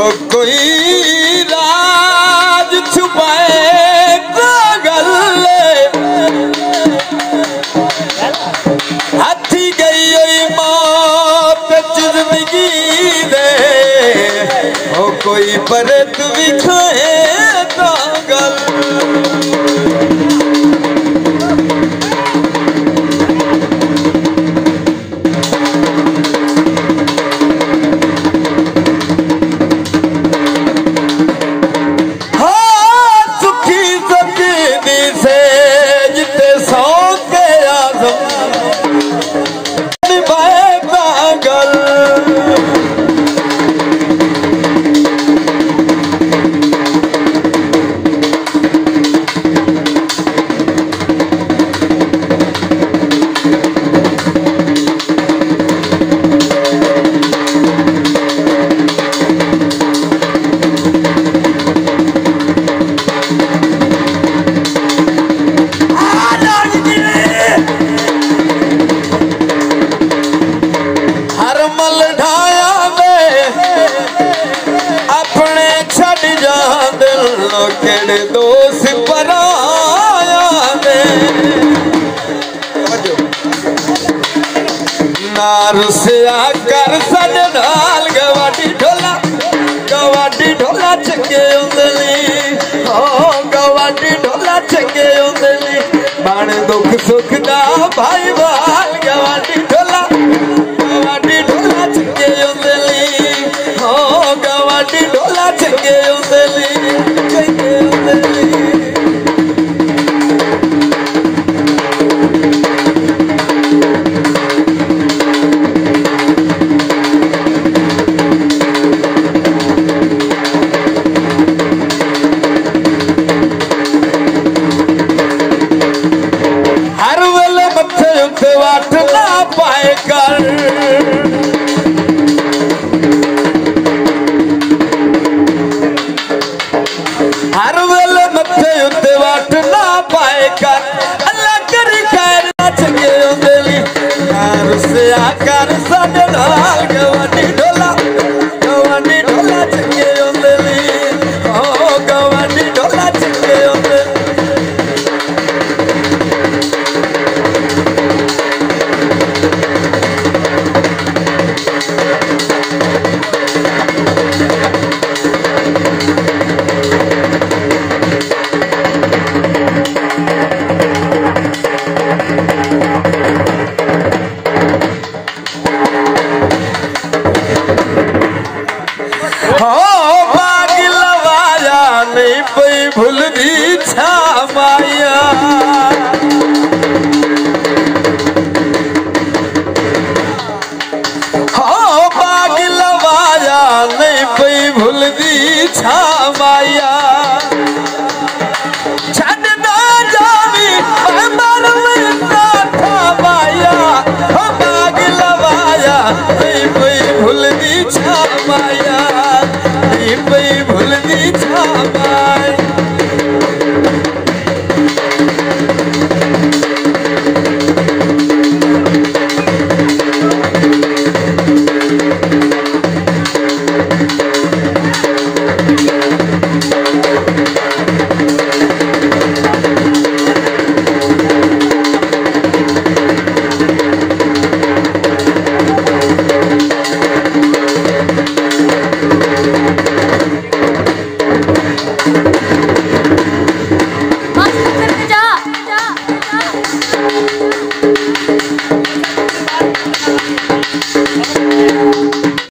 कोई राज छुपाए पागल हाथी गई मौत जिंदगी दे हो कोई परत भी खाए पागल केड़े दोस्त पराया ने नार से आकर सज ढाल गवाडी ढोला चंगे उंदली ओ गवाडी ढोला चंगे उंदली बाण दुख सुख दा भाई बाल गवाडी ढोला चंगे उंदली ओ गवाडी ढोला चंगे उंदली हर वेले मथे उत्ते वाट ना पाए कर हर वेले मथे उत्ते वाट ना पाए कर